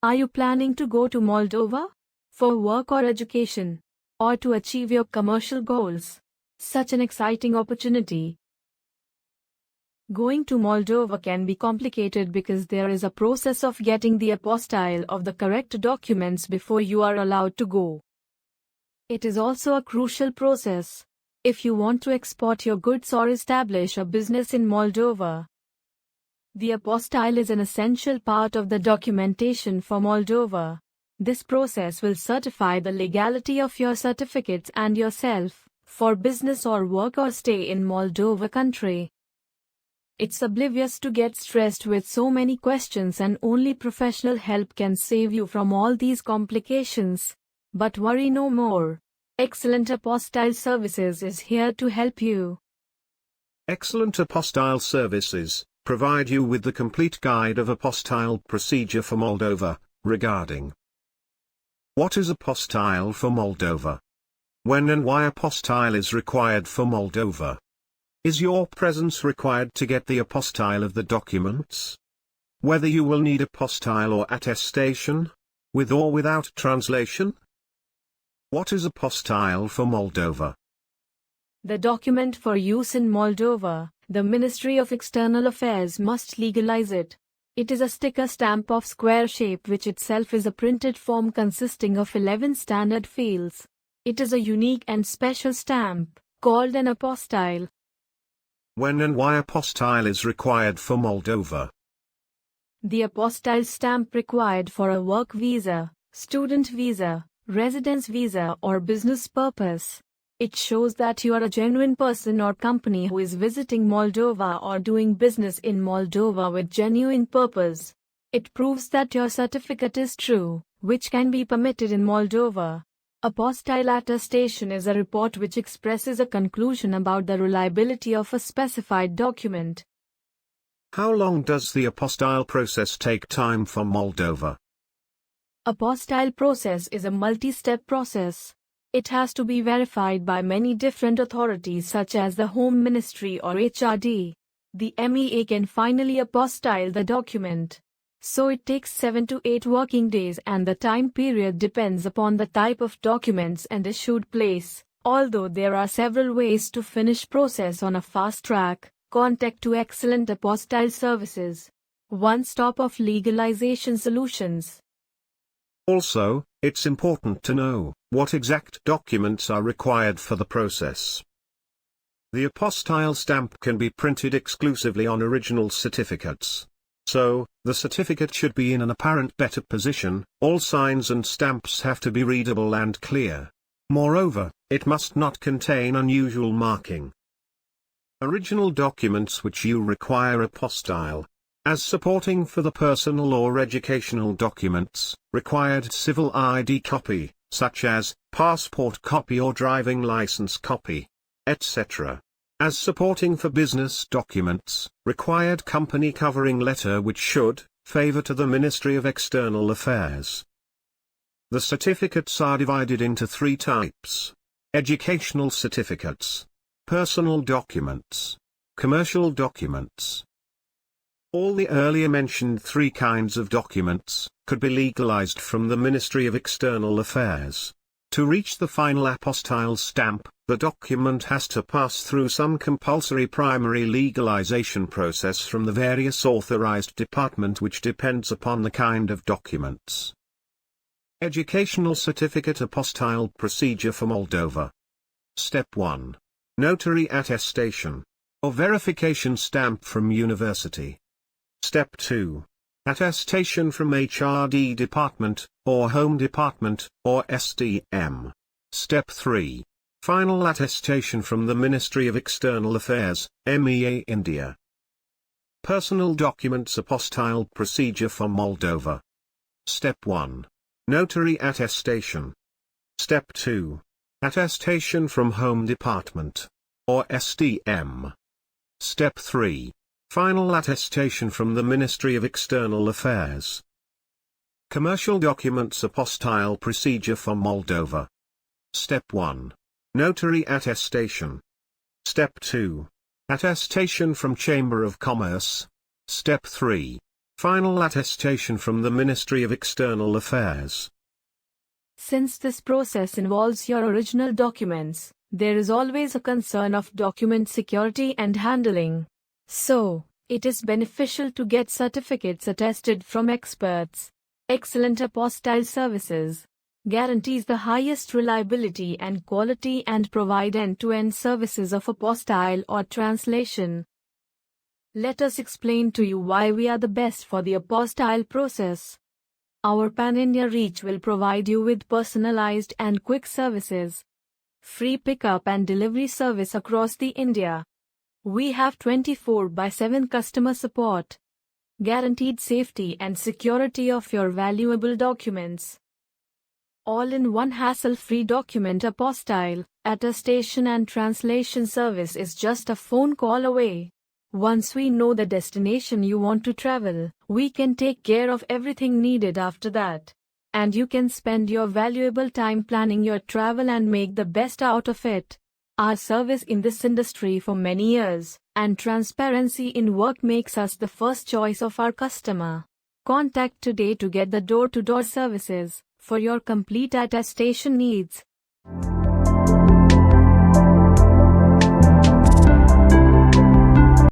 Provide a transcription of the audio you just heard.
Are you planning to go to Moldova? For work or education? Or to achieve your commercial goals? Such an exciting opportunity. Going to Moldova can be complicated because there is a process of getting the apostille of the correct documents before you are allowed to go. It is also a crucial process if you want to export your goods or establish a business in Moldova. The apostille is an essential part of the documentation for Moldova. This process will certify the legality of your certificates and yourself for business or work or stay in Moldova country. It's oblivious to get stressed with so many questions, and only professional help can save you from all these complications. But worry no more. Excellent Apostille Services is here to help you. Excellent Apostille Services provide you with the complete guide of apostille procedure for Moldova, regarding what is apostille for Moldova? When and why apostille is required for Moldova? Is your presence required to get the apostille of the documents? Whether you will need apostille or attestation, with or without translation? What is apostille for Moldova? The document for use in Moldova. The Ministry of External Affairs must legalize it. It is a sticker stamp of square shape which itself is a printed form consisting of 11 standard fields. It is a unique and special stamp, called an apostille. When and why apostille is required for Moldova? The apostille stamp required for a work visa, student visa, residence visa or business purpose. It shows that you are a genuine person or company who is visiting Moldova or doing business in Moldova with genuine purpose. It proves that your certificate is true, which can be permitted in Moldova. Apostille attestation is a report which expresses a conclusion about the reliability of a specified document. How long does the apostille process take time for Moldova? Apostille process is a multi-step process. It has to be verified by many different authorities such as the Home Ministry or HRD. The MEA can finally apostille the document. So it takes 7 to 8 working days, and the time period depends upon the type of documents and issued place. Although there are several ways to finish process on a fast track, contact to Excellent Apostille Services. One stop of legalization solutions. Also, it's important to know what exact documents are required for the process. The apostille stamp can be printed exclusively on original certificates. So, the certificate should be in an apparent better position. All signs and stamps have to be readable and clear. Moreover, it must not contain unusual marking. Original documents which you require apostille as supporting for the personal or educational documents, required civil ID copy, such as passport copy or driving license copy, etc. As supporting for business documents, required company covering letter which should favor to the Ministry of External Affairs. The certificates are divided into 3 types: educational certificates, personal documents, commercial documents. All the earlier mentioned 3 kinds of documents could be legalized from the Ministry of External Affairs. To reach the final apostille stamp, the document has to pass through some compulsory primary legalization process from the various authorized department, which depends upon the kind of documents. Educational Certificate Apostille Procedure for Moldova. Step 1. Notary attestation or verification stamp from university. Step 2. Attestation from HRD Department, or Home Department, or SDM. Step 3. Final attestation from the Ministry of External Affairs, MEA India. Personal documents apostille procedure for Moldova. Step 1. Notary attestation. Step 2. Attestation from Home Department, or SDM. Step 3. Final attestation from the Ministry of External Affairs. Commercial documents apostille procedure for Moldova. Step 1. Notary attestation. Step 2. Attestation from Chamber of Commerce. Step 3. Final attestation from the Ministry of External Affairs. Since this process involves your original documents, there is always a concern of document security and handling. So, it is beneficial to get certificates attested from experts. Excellent apostille services guarantees the highest reliability and quality and provide end-to-end services of apostille or translation. Let us explain to you why we are the best for the apostille process. Our pan-India reach will provide you with personalized and quick services. Free pickup and delivery service across the India. We have 24/7 customer support. Guaranteed safety and security of your valuable documents. All-in-one hassle-free document apostille, attestation and translation service is just a phone call away. Once we know the destination you want to travel, we can take care of everything needed after that. And you can spend your valuable time planning your travel and make the best out of it. Our service in this industry for many years, and transparency in work makes us the first choice of our customer. Contact today to get the door-to-door services for your complete attestation needs.